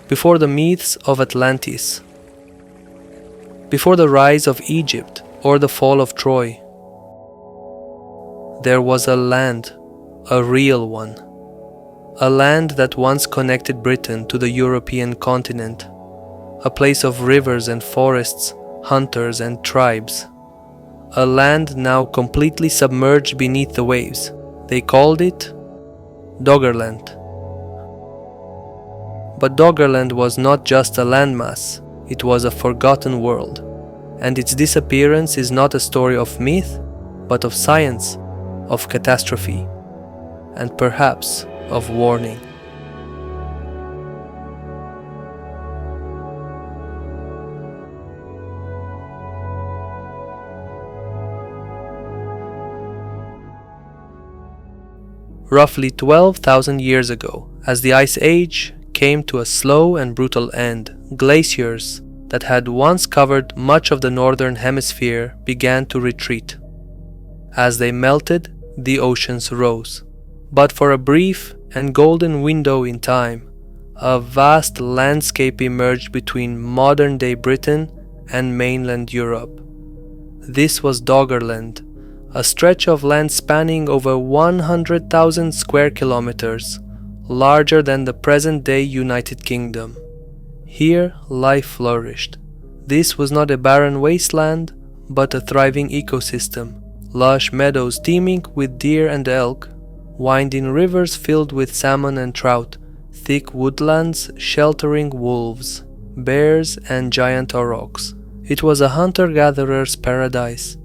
before the myths of Atlantis, before the rise of Egypt or the fall of Troy. There was a land, a real one, a land that once connected Britain to the European continent, a place of rivers and forests, hunters and tribes, a land now completely submerged beneath the waves. They called it Doggerland. But Doggerland was not just a landmass, it was a forgotten world, and its disappearance is not a story of myth, but of science, of catastrophe, and perhaps of warning. Roughly 12,000 years ago, as the Ice Age came to a slow and brutal end, glaciers that had once covered much of the northern hemisphere began to retreat. As they melted, the oceans rose. But for a brief and golden window in time, a vast landscape emerged between modern-day Britain and mainland Europe. This was Doggerland, a stretch of land spanning over 100,000 square kilometers, larger than the present-day United Kingdom. Here, life flourished. This was not a barren wasteland, but a thriving ecosystem. Lush meadows teeming with deer and elk, winding rivers filled with salmon and trout, thick woodlands sheltering wolves, bears and giant aurochs. It was a hunter-gatherer's paradise.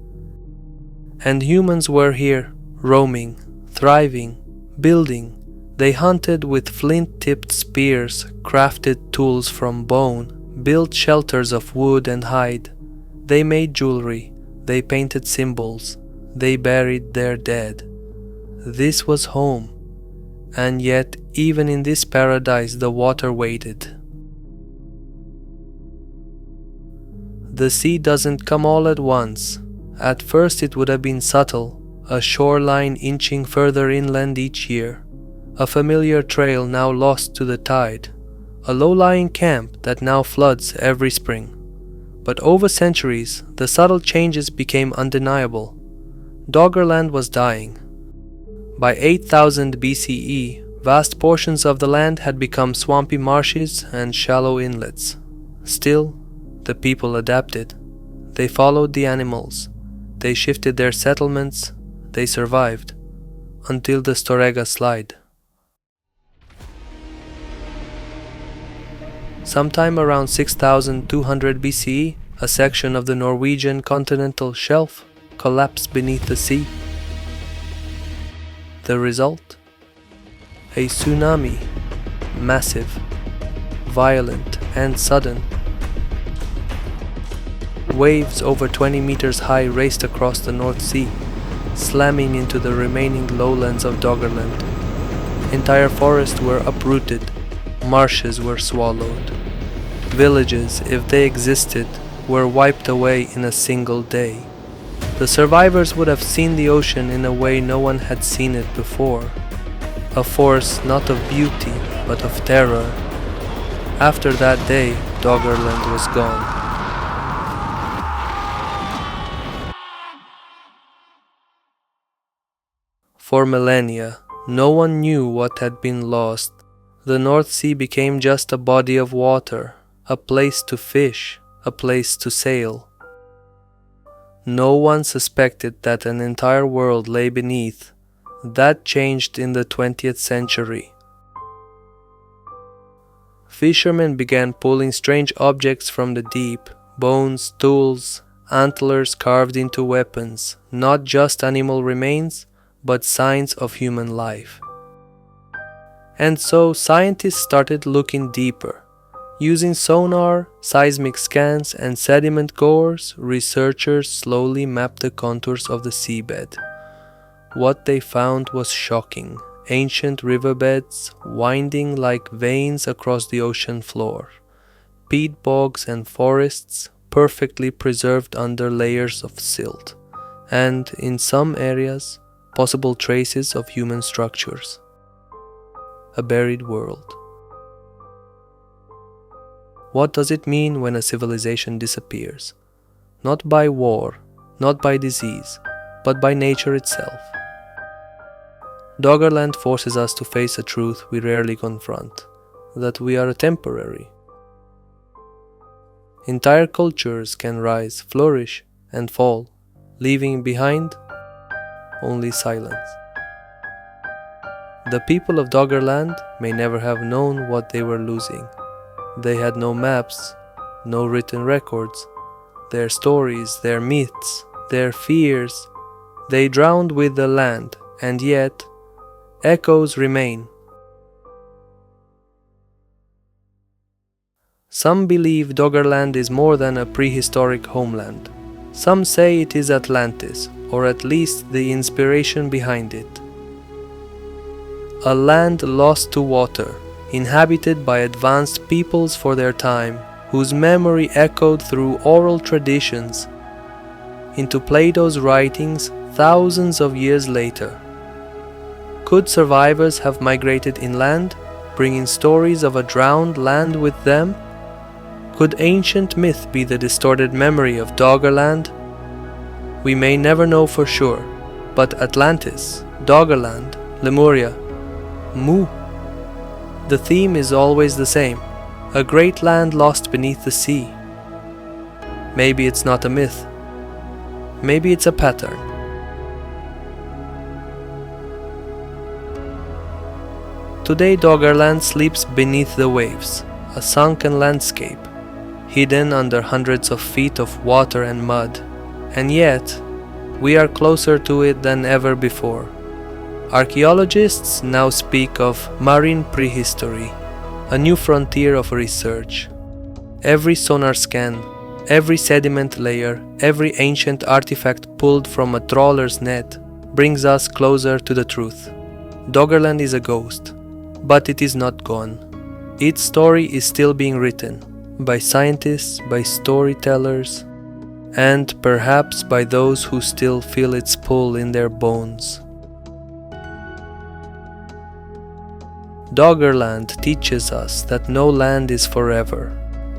And humans were here, roaming, thriving, building. They hunted with flint-tipped spears, crafted tools from bone, built shelters of wood and hide. They made jewelry, they painted symbols, they buried their dead. This was home, and yet even in this paradise the water waited. The sea doesn't come all at once. At first it would have been subtle, a shoreline inching further inland each year, a familiar trail now lost to the tide, a low-lying camp that now floods every spring. But over centuries, the subtle changes became undeniable. Doggerland was dying. By 8000 BCE, vast portions of the land had become swampy marshes and shallow inlets. Still, the people adapted. They followed the animals. They shifted their settlements. They survived until the Storegga Slide. Sometime around 6200 BCE, a section of the Norwegian continental shelf collapsed beneath the sea. The result? A tsunami, massive, violent and sudden. Waves over 20 meters high raced across the North Sea, slamming into the remaining lowlands of Doggerland. Entire forests were uprooted, marshes were swallowed. Villages, if they existed, were wiped away in a single day. The survivors would have seen the ocean in a way no one had seen it before. A force not of beauty, but of terror. After that day, Doggerland was gone. For millennia, no one knew what had been lost. The North Sea became just a body of water, a place to fish, a place to sail. No one suspected that an entire world lay beneath. That changed in the 20th century. Fishermen began pulling strange objects from the deep, bones, tools, antlers carved into weapons, not just animal remains, but signs of human life. And so scientists started looking deeper. Using sonar, seismic scans, and sediment cores, researchers slowly mapped the contours of the seabed. What they found was shocking. Ancient riverbeds winding like veins across the ocean floor. Peat bogs and forests perfectly preserved under layers of silt. And in some areas, possible traces of human structures. A buried world. What does it mean when a civilization disappears? Not by war, not by disease, but by nature itself. Doggerland forces us to face a truth we rarely confront, that we are temporary. Entire cultures can rise, flourish, and fall, leaving behind only silence. The people of Doggerland may never have known what they were losing. They had no maps, no written records. Their stories, their myths, their fears, they drowned with the land, and yet echoes remain. Some believe Doggerland is more than a prehistoric homeland. Some say it is Atlantis, or at least the inspiration behind it. A land lost to water, inhabited by advanced peoples for their time, whose memory echoed through oral traditions into Plato's writings thousands of years later. Could survivors have migrated inland, bringing stories of a drowned land with them? Could ancient myth be the distorted memory of Doggerland? We may never know for sure, but Atlantis, Doggerland, Lemuria, Mu. The theme is always the same, a great land lost beneath the sea. Maybe it's not a myth. Maybe it's a pattern. Today Doggerland sleeps beneath the waves, a sunken landscape, hidden under hundreds of feet of water and mud, and yet we are closer to it than ever before. Archaeologists now speak of marine prehistory, a new frontier of research. Every sonar scan, every sediment layer, every ancient artifact pulled from a trawler's net brings us closer to the truth. Doggerland is a ghost, but it is not gone. Its story is still being written, by scientists, by storytellers, and perhaps by those who still feel its pull in their bones. Doggerland teaches us that no land is forever,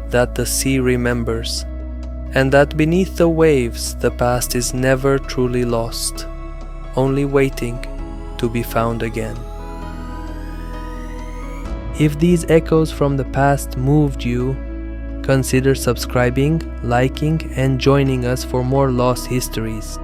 that the sea remembers, and that beneath the waves the past is never truly lost, only waiting to be found again. If these echoes from the past moved you, consider subscribing, liking, and joining us for more lost histories.